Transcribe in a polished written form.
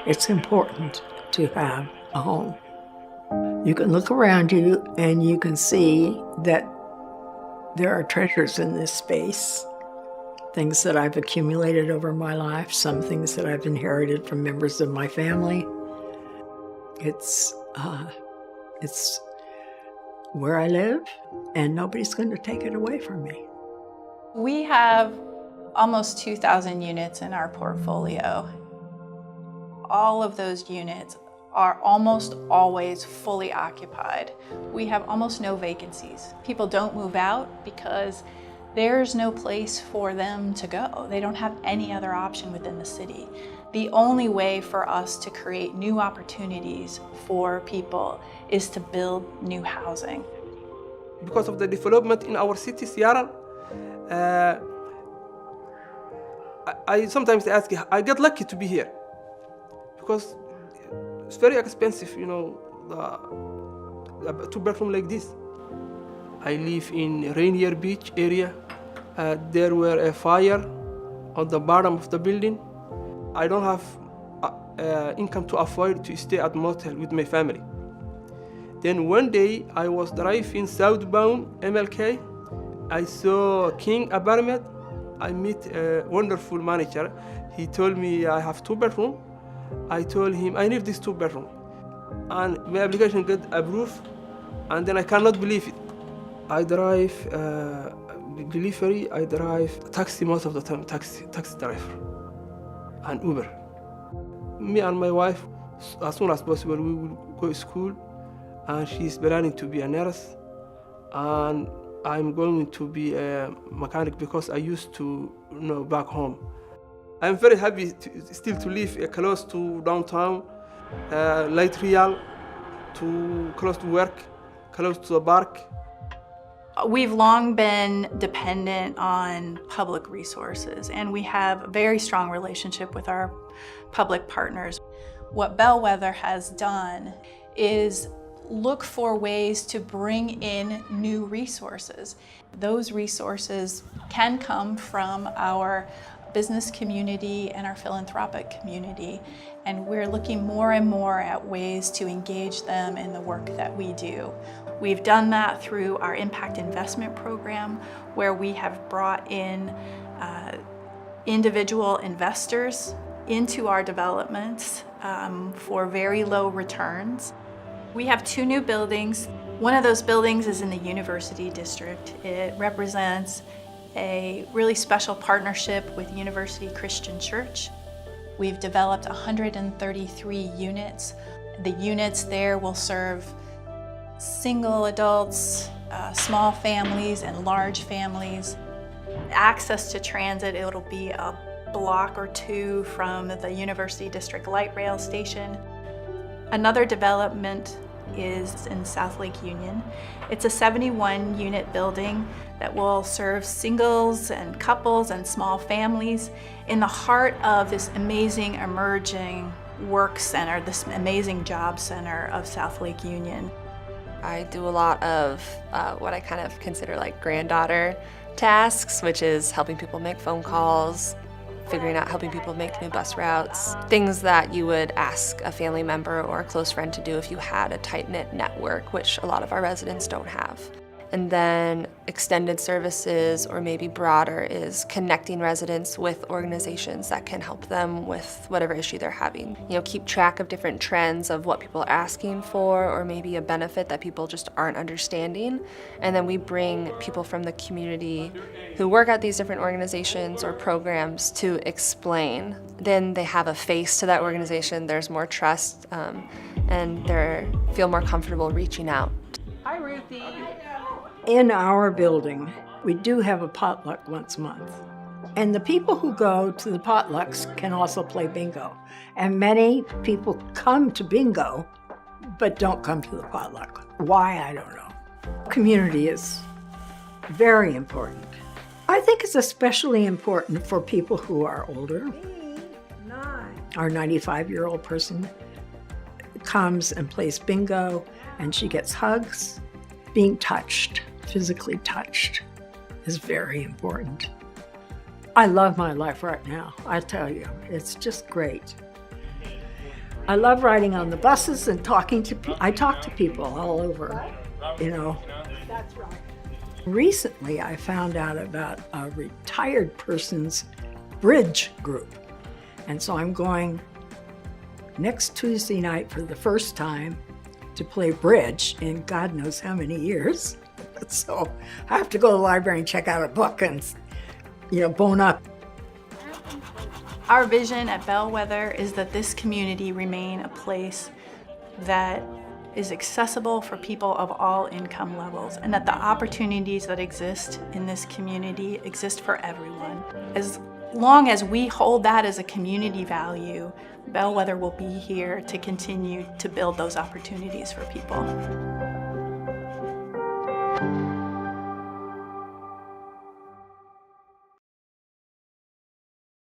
It's important to have a home. You can look around you and you can see that there are treasures in this space. Things that I've accumulated over my life, some things that I've inherited from members of my family. It's where I live, and nobody's going to take it away from me. We have almost 2,000 units in our portfolio. All of those units are almost always fully occupied. We have almost no vacancies. People don't move out because there's no place for them to go. They don't have any other option within the city. The only way for us to create new opportunities for people is to build new housing. Because of the development in our city, Seattle, I sometimes ask, I get lucky to be here because it's very expensive, a two-bedroom like this. I live in Rainier Beach area. There were a fire on the bottom of the building. I don't have income to afford to stay at motel with my family. Then one day I was driving southbound MLK. I saw King apartment. I met a wonderful manager. He told me I have 2 bedroom. I told him I need this 2 bedroom. And my application got approved, and then I cannot believe it. I drive delivery, I drive taxi most of the time, taxi driver, and Uber. Me and my wife, as soon as possible, we will go to school, and she's planning to be a nurse, and I'm going to be a mechanic because I used to back home. I'm very happy still to live close to downtown, Light Real, close to work, close to the park. We've long been dependent on public resources, and we have a very strong relationship with our public partners. What Bellwether has done is look for ways to bring in new resources. Those resources can come from our business community and our philanthropic community, and we're looking more and more at ways to engage them in the work that we do. We've done that through our impact investment program, where we have brought in individual investors into our developments for very low returns. We have 2 new buildings. One of those buildings is in the University District. It represents a really special partnership with University Christian Church. We've developed 133 units. The units there will serve single adults, small families, and large families. Access to transit, it'll be a block or 2 from the University District Light Rail Station. Another development is in South Lake Union. It's a 71-unit building that will serve singles and couples and small families in the heart of this amazing emerging work center, this amazing job center of South Lake Union. I do a lot of what I kind of consider like granddaughter tasks, which is helping people make phone calls, helping people make new bus routes, things that you would ask a family member or a close friend to do if you had a tight-knit network, which a lot of our residents don't have. And then extended services, or maybe broader, is connecting residents with organizations that can help them with whatever issue they're having. Keep track of different trends of what people are asking for, or maybe a benefit that people just aren't understanding. And then we bring people from the community who work at these different organizations or programs to explain. Then they have a face to that organization, there's more trust, and they feel more comfortable reaching out. Hi, Ruthie. In our building, we do have a potluck once a month. And the people who go to the potlucks can also play bingo. And many people come to bingo, but don't come to the potluck. Why, I don't know. Community is very important. I think it's especially important for people who are older. Our 95-year-old person comes and plays bingo, and she gets hugs. Being touched, physically touched, is very important. I love my life right now, I tell you. It's just great. I love riding on the buses and talking to people. I talk to people all over, you know. Recently, I found out about a retired person's bridge group. And so I'm going next Tuesday night for the first time to play bridge in God knows how many years. So I have to go to the library and check out a book and, you know, bone up. Our vision at Bellwether is that this community remain a place that is accessible for people of all income levels, and that the opportunities that exist in this community exist for everyone. As long as we hold that as a community value, Bellwether will be here to continue to build those opportunities for people.